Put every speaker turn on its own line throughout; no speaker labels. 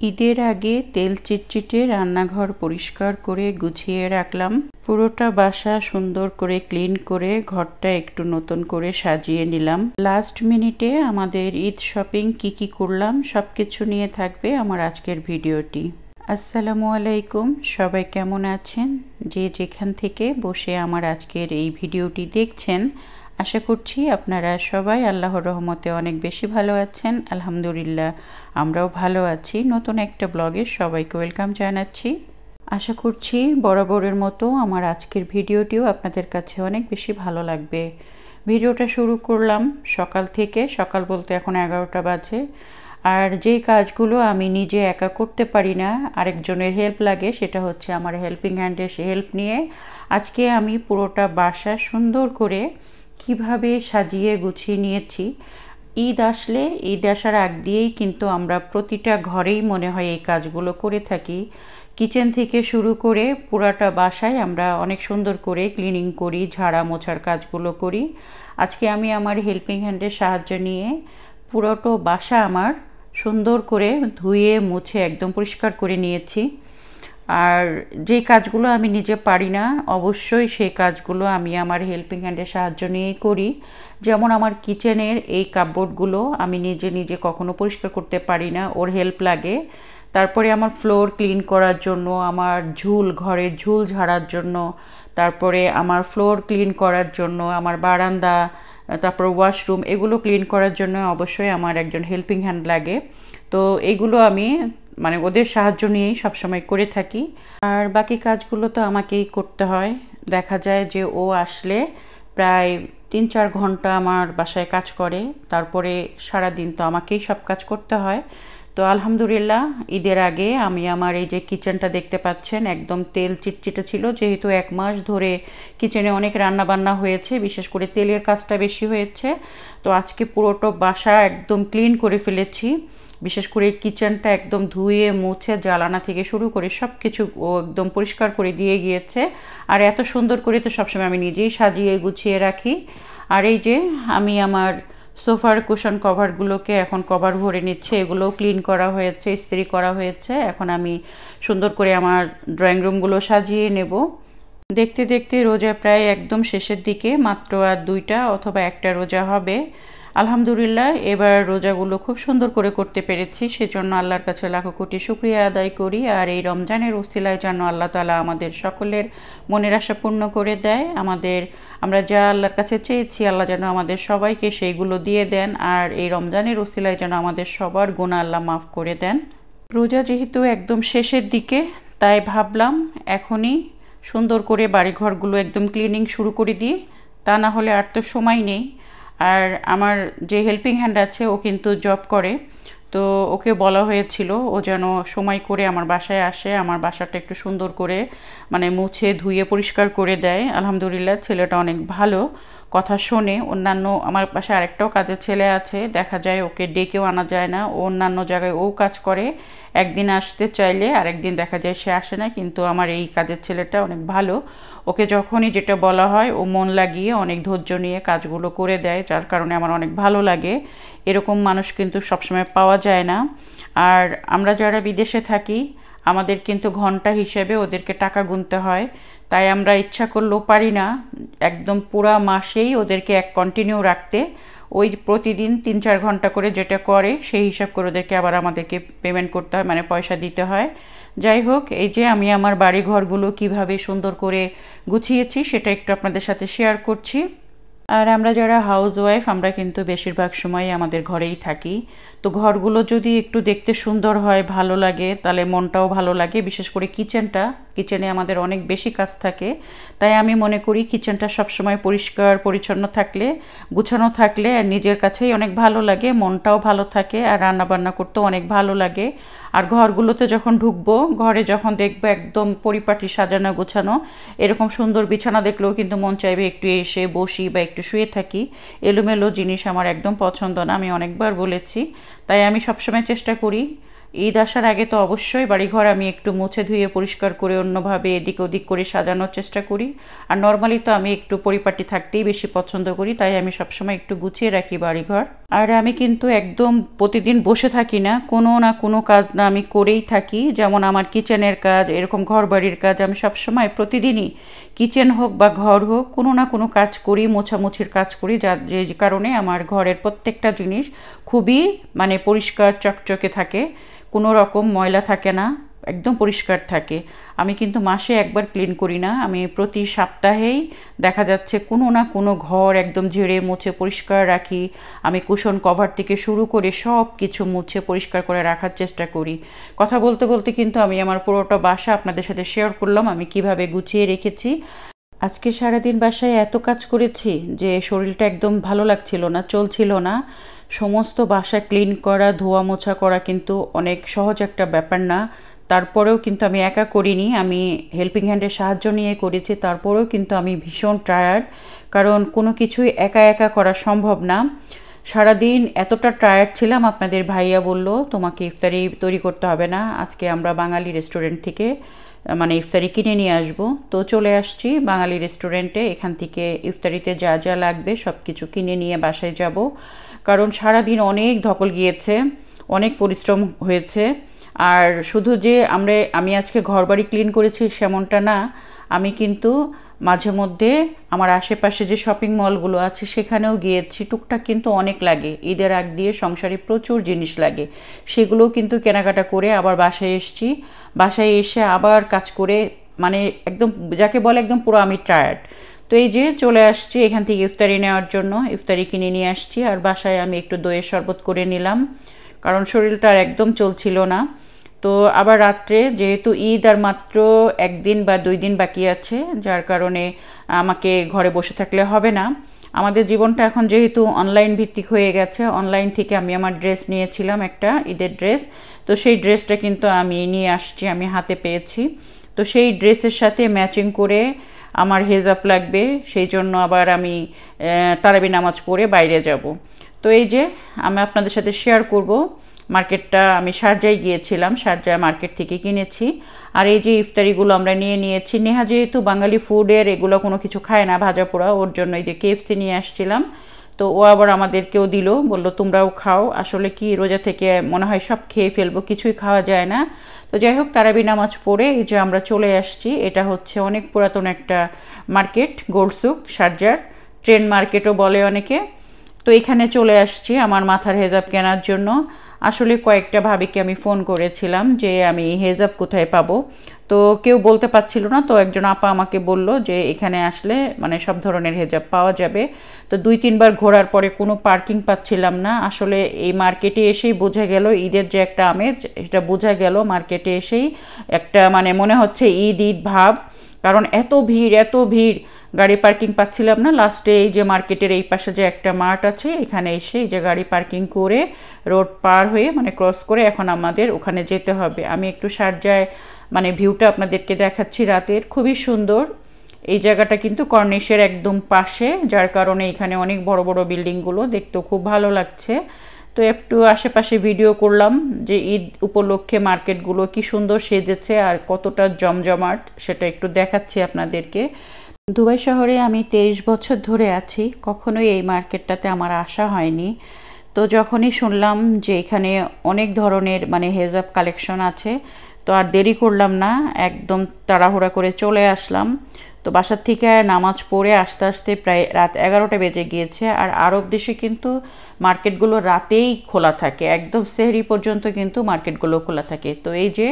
ঈদের আগে তেল চিটচিটে রান্নাঘর পরিষ্কার করে গুছিয়ে রাখলাম। পুরোটা বাসা সুন্দর করে ক্লিন করে ঘরটা একটু নতুন করে সাজিয়ে নিলাম। লাস্ট মিনিটে আমাদের ঈদ শপিং কি করলাম সবকিছু নিয়ে থাকবে আমার আজকের ভিডিওটি। আসসালামু আলাইকুম, সবাই কেমন আছেন? যে যেখান থেকে বসে আমার আজকের এই ভিডিওটি দেখছেন, আশা করছি আপনারা সবাই আল্লাহর রহমতে অনেক বেশি ভালো আছেন। আলহামদুলিল্লাহ, আমরাও ভালো আছি। নতুন একটা ব্লগে সবাইকে ওয়েলকাম জানাচ্ছি। আশা করছি বরাবরের মতো আমার আজকের ভিডিওটিও আপনাদের কাছে অনেক বেশি ভালো লাগবে। ভিডিওটা শুরু করলাম সকাল থেকে, সকাল বলতে এখন 11টা বাজে। আর যেই কাজগুলো আমি নিজে একা করতে পারি না, আরেকজনের হেল্প লাগে, সেটা হচ্ছে আমার হেল্পিং হ্যান্ডের হেল্প নিয়ে আজকে আমি পুরোটা বাসা সুন্দর করে কিভাবে সাজিয়ে গুছিয়ে নিয়েছি। ঈদ আসলে, ঈদ আসার আগ দিয়েই কিন্তু আমরা প্রতিটা ঘরেই মনে হয় এই কাজগুলো করে থাকি। কিচেন থেকে শুরু করে পুরাটা বাসায় আমরা অনেক সুন্দর করে ক্লিনিং করি, ঝাড়া মোছার কাজগুলো করি। আজকে আমি আমার হেল্পিং হ্যান্ডের সাহায্য নিয়ে পুরোটা বাসা আমার সুন্দর করে ধুয়ে মুছে একদম পরিষ্কার করে নিয়েছি। আর যে কাজগুলো আমি নিজে পারি না, অবশ্যই সেই কাজগুলো আমি আমার হেল্পিং হ্যান্ডের সাহায্য নিয়েই করি। যেমন আমার কিচেনের এই কাপবোর্ডগুলো আমি নিজে কখনো পরিষ্কার করতে পারি না, ওর হেল্প লাগে। তারপরে আমার ফ্লোর ক্লিন করার জন্য, আমার ঘরের ঝুল ঝাড়ার জন্য, তারপরে আমার ফ্লোর ক্লিন করার জন্য, আমার বারান্দা, তারপর ওয়াশরুম, এগুলো ক্লিন করার জন্য অবশ্যই আমার একজন হেল্পিং হ্যান্ড লাগে। তো এগুলো আমি ওদের সাহায্য নিয়েই সবসময় করে থাকি। আর বাকি কাজগুলো তো আমাকেই করতে হয়। দেখা যায় যে ও আসলে প্রায় 3-4 ঘন্টা আমার বাসায় কাজ করে, তারপরে সারাদিন তো আমাকেই সব কাজ করতে হয়। তো আলহামদুলিল্লাহ, ঈদের আগে আমি আমার এই যে কিচেনটা দেখতে পাচ্ছেন একদম তেল চিটচিটে ছিল, যেহেতু 1 মাস ধরে কিচেনে অনেক রান্না বান্না হয়েছে, বিশেষ করে তেলের কাজটা বেশি হয়েছে। তো আজকে পুরোটা বাসা একদম ক্লিন করে ফেলেছি। বিশেষ করে কিচেনটা একদম ধুয়ে মুছে জ্বালানা থেকে শুরু করে সব কিছু ও একদম পরিষ্কার করে দিয়ে গিয়েছে। আর এত সুন্দর করে তো সবসময় আমি নিজেই সাজিয়ে গুছিয়ে রাখি। আর এই যে আমি আমার সোফার কুশন কভারগুলোকে এখন কভার ভরে নিচ্ছে, এগুলোও ক্লিন করা হয়েছে, ইস্ত্রি করা হয়েছে। এখন আমি সুন্দর করে আমার ড্রয়িং রুমগুলো সাজিয়ে নেব। দেখতে দেখতে রোজা প্রায় একদম শেষের দিকে, মাত্র আর 2টা অথবা 1টা রোজা হবে। আলহামদুলিল্লাহ, এবার রোজাগুলো খুব সুন্দর করে করতে পেরেছি, সেজন্য আল্লাহর কাছে লাখো কোটি শুকরিয়া আদায় করি। আর এই রমজানের উসিলায় যেন আল্লাহ তাআলা আমাদের সকলের মনের আশা পূর্ণ করে দেয়। আমরা যা আল্লাহর কাছে চেয়েছি, আল্লাহ যেন আমাদের সবাইকে সেইগুলো দিয়ে দেন। আর এই রমজানের উসিলায় যেন আমাদের সবার গুনাহ আল্লাহ মাফ করে দেন। রোজা যেহেতু একদম শেষের দিকে, তাই ভাবলাম এখনই সুন্দর করে বাড়িঘরগুলো একদম ক্লিনিং শুরু করে দিই, তা না হলে আর তো সময় নেই। আর আমার যে হেল্পিং হ্যান্ড আছে, ও কিন্তু জব করে, তো ওকে বলা হয়েছিল ও যেন সময় করে আমার বাসায় আসে, আমার বাসাটা একটু সুন্দর করে মুছে ধুয়ে পরিষ্কার করে দেয়। আলহামদুলিল্লাহ, ছেলেটা অনেক ভালো, কথা শোনে। অন্যান্য আমার বাসায় আরেকটাও কাজের ছেলে আছে, দেখা যায় ওকে ডেকেও আনা যায় না, ও অন্যান্য জায়গায় ও কাজ করে। একদিন আসতে চাইলে আরেকদিন দেখা যায় সে আসে না, কিন্তু আমার এই কাজের ছেলেটা অনেক ভালো। ওকে যখনই যেটা বলা হয় ও মন লাগিয়ে অনেক ধৈর্য নিয়ে কাজগুলো করে দেয়, যার কারণে আমার অনেক ভালো লাগে। এরকম মানুষ কিন্তু সবসময় পাওয়া যায় না। আর আমরা যারা বিদেশে থাকি, আমাদের কিন্তু ঘন্টা হিসেবে ওদেরকে টাকা গুনতে হয়, তাই আমরা ইচ্ছা করলেও পারি না একদম পুরা মাসেই ওদেরকে কন্টিনিউ রাখতে। ওই প্রতিদিন 3-4 ঘন্টা করে যেটা করে সেই হিসাব করে ওদেরকে আবার আমাদেরকে পেমেন্ট করতে হয়, পয়সা দিতে হয়। যাই হোক, এই যে আমি আমার বাড়ি ঘরগুলো কীভাবে সুন্দর করে গুছিয়েছি সেটা একটু আপনাদের সাথে শেয়ার করছি। আর আমরা যারা হাউস ওয়াইফ, আমরা কিন্তু বেশিরভাগ সময় আমাদের ঘরেই থাকি। তো ঘরগুলো যদি একটু দেখতে সুন্দর হয়, ভালো লাগে, তাহলে মনটাও ভালো লাগে। বিশেষ করে কিচেনে আমাদের অনেক বেশি কাজ থাকে, তাই আমি মনে করি কিচেনটা সবসময় পরিষ্কার পরিচ্ছন্ন থাকলে, গুছানো থাকলে আর নিজের কাছেই অনেক ভালো লাগে, মনটাও ভালো থাকে, আর রান্নাবান্না করতেও অনেক ভালো লাগে। আর ঘরগুলোতে যখন ঢুকবো, ঘরে যখন দেখবো একদম পরিপাটি সাজানো গোছানো, এরকম সুন্দর বিছানা দেখলেও কিন্তু মন চাইবে একটু এসে বসি বা একটু শুয়ে থাকি। এলোমেলো জিনিস আমার একদম পছন্দ না, আমি অনেকবার বলেছি। তাই আমি সবসময় চেষ্টা করি ঈদ আসার আগে তো অবশ্যই বাড়িঘর আমি একটু মুছে ধুয়ে পরিষ্কার করে অন্যভাবে এদিক ওদিক করে সাজানোর চেষ্টা করি। আর নর্মালি তো আমি একটু পরিপাটি থাকতেই বেশি পছন্দ করি, তাই আমি সবসময় একটু গুছিয়ে রাখি বাড়িঘর। আর আমি কিন্তু একদম প্রতিদিন বসে থাকি না, কোনো না কোনো কাজ না আমি করেই থাকি। যেমন আমার কিচেনের কাজ, এরকম ঘর বাড়ির কাজ আমি সবসময় প্রতিদিনই, কিচেন হোক বা ঘর হোক, কোনো না কোনো কাজ করি, মোছামুছির কাজ করি, যে কারণে আমার ঘরের প্রত্যেকটা জিনিস খুবই মানে পরিষ্কার চকচকে থাকে, কোনো রকম ময়লা থাকে না, একদম পরিষ্কার থাকে। আমি কিন্তু মাসে একবার ক্লিন করি না, আমি প্রতি সপ্তাহেই দেখা যাচ্ছে কোনো না কোনো ঘর একদম ঝেড়ে মুছে পরিষ্কার রাখি। আমি কুশন কভার থেকে শুরু করে সব কিছু মুছে পরিষ্কার করে রাখার চেষ্টা করি। কথা বলতে বলতে কিন্তু আমি আমার পুরোটা বাসা আপনাদের সাথে শেয়ার করলাম আমি কিভাবে গুছিয়ে রেখেছি। আজকে সারাদিন বাসায় এত কাজ করেছি যে শরীরটা একদম ভালো লাগছিল না, চলছিল না। সমস্ত বাসা ক্লিন করা, ধোয়া মোছা করা কিন্তু অনেক সহজ একটা ব্যাপার না। তারপরেও কিন্তু আমি একা করিনি, আমি হেল্পিং হ্যান্ডের সাহায্য নিয়ে করেছি। তারপরেও কিন্তু আমি ভীষণ টায়ার্ড, কারণ কোনো কিছুই একা একা করা সম্ভব না। সারাদিন এতটা টায়ার্ড ছিলাম, আপনাদের ভাইয়া বলল তোমাকে ইফতারি তৈরি করতে হবে না, আজকে আমরা বাঙালি রেস্টুরেন্ট থেকে মানে ইফতারি কিনে নিয়ে আসবো। তো চলে আসছি বাঙালি রেস্টুরেন্টে, এখান থেকে ইফতারিতে যা যা লাগবে সব কিছু কিনে নিয়ে বাসায় যাব। কারণ সারাদিন অনেক ধকল গিয়েছে, অনেক পরিশ্রম হয়েছে। আর শুধু যে আমি আজকে ঘরবাড়ি ক্লিন করেছি সেমনটা না, আমি কিন্তু মাঝে মধ্যে আমার আশেপাশে যে শপিং মলগুলো আছে সেখানেও গিয়েছি। টুকটাক কিন্তু অনেক লাগে, ঈদের আগ দিয়ে সংসারে প্রচুর জিনিস লাগে, সেগুলোও কিন্তু কেনাকাটা করে আবার বাসায় এসেছি। বাসায় এসে আবার কাজ করে মানে একদম যাকে বলে একদম পুরো আমি টায়ার্ড। তো এই যে চলে আসছি এখান থেকে ইফতারি নেওয়ার জন্য, ইফতারি কিনে নিয়ে আসছি। আর বাসায় আমি একটু দইয়ের শরবত করে নিলাম, কারণ শরীরটা আর একদম চলছিল না। তো আবার রাত্রে যেহেতু ঈদ আর মাত্র 1 দিন বা 2 দিন বাকি আছে, যার কারণে আমাকে ঘরে বসে থাকলে হবে না। আমাদের জীবনটা এখন যেহেতু অনলাইন ভিত্তিক হয়ে গেছে, অনলাইন থেকে আমি আমার ড্রেস নিয়েছিলাম, একটা ঈদের ড্রেস। তো সেই ড্রেসটা কিন্তু আমি নিয়ে আসছি, আমি হাতে পেয়েছি। তো সেই ড্রেসের সাথে ম্যাচিং করে আমার হেজাব লাগবে, সেই জন্য আবার আমি তারাবি নামাজ পড়ে বাইরে যাব। তো এই যে আমি আপনাদের সাথে শেয়ার করব, মার্কেটটা আমি শারজায় গিয়েছিলাম, শারজা মার্কেট থেকে কিনেছি। আর এই যে ইফতারিগুলো আমরা নিয়ে নিয়েছি। নেহা যেহেতু বাঙালি ফুডের এগুলো কোনো কিছু খায় না ভাজা পোড়া, ওর জন্য এই যে কেএফসি নিয়ে আসছিলাম। তো ও আবার আমাদেরকেও দিল, বলল তোমরাও খাও। আসলে কি রোজা থেকে মনে হয় সব খেয়ে ফেলবো, কিছুই খাওয়া যায় না। তো যাই হোক, তারাবি নামাজ পড়ে এই যে আমরা চলে আসছি। এটা হচ্ছে অনেক পুরাতন একটা মার্কেট, গোলসুক, শারজার ট্রেন মার্কেটও বলে অনেকে। তো এখানে চলে আসছি আমার মাথার হেজাব কেনার জন্য। আসলে কয়েকটা ভাবিকে আমি ফোন করেছিলাম যে আমি হেজাব কোথায় পাবো, তো কেউ বলতে পারছিল না। তো একজন আপা আমাকে বলল যে এখানে আসলে মানে সব ধরনের হেজাব পাওয়া যাবে। তো 2-3 বার ঘোরার পরে কোনো পার্কিং পাচ্ছিলাম না। আসলে এই মার্কেটে এসেই বোঝা গেল ঈদের যে একটা আমেজ, এটা বোঝা গেল মার্কেটে এসেই। একটা মানে মনে হচ্ছে ঈদ ঈদ ভাব, কারণ এত ভিড় এত ভিড়, গাড়ি পার্কিং পাচ্ছিলাম না। লাস্টে এই যে মার্কেটের এই পাশে যে একটা মার্ট আছে, এখানে এসে এই যে গাড়ি পার্কিং করে রোড পার হয়ে মানে ক্রস করে এখন আমাদের ওখানে যেতে হবে। আমি একটু শারজায় মানে ভিউটা আপনাদেরকে দেখাচ্ছি রাতের, খুবই সুন্দর। এই জায়গাটা কিন্তু কর্নিশের একদম পাশে, যার কারণে এখানে অনেক বড় বড় বিল্ডিংগুলো দেখতেও খুব ভালো লাগছে। তো একটু আশেপাশে ভিডিও করলাম যে ঈদ উপলক্ষে মার্কেটগুলো কি সুন্দর সেজেছে আর কতটা জমজমাট, সেটা একটু দেখাচ্ছি আপনাদেরকে। দুবাই শহরে আমি 23 বছর ধরে আছি, কখনোই এই মার্কেটটাতে আমার আসা হয়নি। তো যখনই শুনলাম যে এখানে অনেক ধরনের মানে হেজাব কালেকশন আছে, তো আর দেরি করলাম না, একদম তাড়াহুড়া করে চলে আসলাম। তো বাসার থেকে নামাজ পড়ে আস্তে আস্তে প্রায় রাত 11টা বেজে গিয়েছে। আর আরব দেশে কিন্তু মার্কেটগুলো রাতেই খোলা থাকে, একদম সেহরি পর্যন্ত কিন্তু মার্কেটগুলো খোলা থাকে। তো এই যে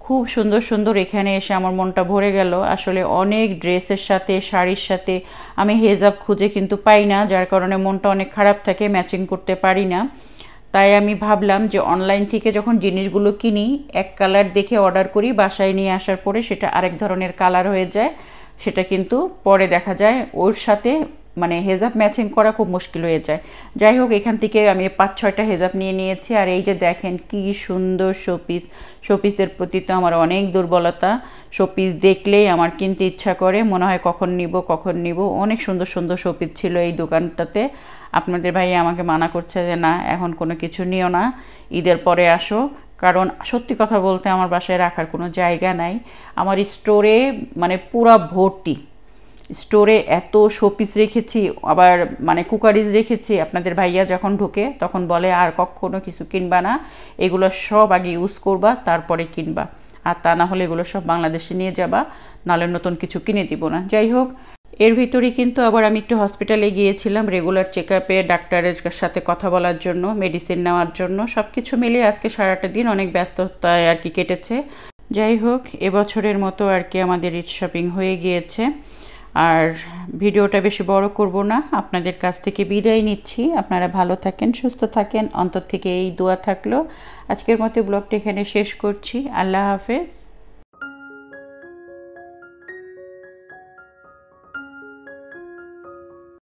খুব সুন্দর সুন্দর, এখানে এসে আমার মনটা ভরে গেল। আসলে অনেক ড্রেসের সাথে শাড়ির সাথে আমি হেজাব খুঁজে কিন্তু পাই না, যার কারণে মনটা অনেক খারাপ থাকে, ম্যাচিং করতে পারি না। তাই আমি ভাবলাম যে অনলাইন থেকে যখন জিনিসগুলো কিনি, এক কালার দেখে অর্ডার করি, বাসায় নিয়ে আসার পরে সেটা আরেক ধরনের কালার হয়ে যায়, সেটা কিন্তু পরে দেখা যায় ওর সাথে মানে হেজাব ম্যাচিং করা খুব মুশকিল হয়ে যায়। যাই হোক, এখান থেকে আমি 5-6টা হেজাব নিয়ে নিয়েছি। আর এই যে দেখেন কি সুন্দর শোপিস, শোপিসের প্রতি তো আমার অনেক দুর্বলতা। শোপিস দেখলেই আমার কিনতে ইচ্ছা করে, মনে হয় কখন নিব কখন নিব। অনেক সুন্দর সুন্দর শোপিস ছিল এই দোকানটাতে। আপনাদের ভাই আমাকে মানা করছে যে না, এখন কোনো কিছু নিও না, ঈদের পরে আসো। কারণ সত্যি কথা বলতে আমার বাসায় রাখার কোনো জায়গা নাই। আমার স্টোরে মানে পুরা ভর্তি, স্টোরে এত শোপিস রেখেছি, আবার মানে কুকারিজ রেখেছি। আপনাদের ভাইয়া যখন ঢোকে তখন বলে আর কখনো কিছু কিনবা না, এগুলো সব আগে ইউজ করবা তারপরে কিনবা, আর তা না হলে এগুলো সব বাংলাদেশে নিয়ে যাবা, নাহলে নতুন কিছু কিনে দিব না। যাই হোক, এর ভিতরে কিন্তু আবার আমি একটু হসপিটালে গিয়েছিলাম রেগুলার চেক আপে, ডাক্তারের সাথে কথা বলার জন্য, মেডিসিন নেওয়ার জন্য। সব কিছু মিলিয়ে আজকে সারাটা দিন অনেক ব্যস্ততায় আর কি কেটেছে। যাই হোক, এবছরের মতো আর কি আমাদের ঈদ শপিং হয়ে গিয়েছে। আর ভিডিওটা বেশি বড় করব না, আপনাদের কাছ থেকে বিদায় নিচ্ছি। আপনারা ভালো থাকেন, সুস্থ থাকেন, অন্তর থেকে এই দোয়া থাকলো। আজকের মতো ব্লগটা এখানে শেষ করছি। আল্লাহ হাফেজ।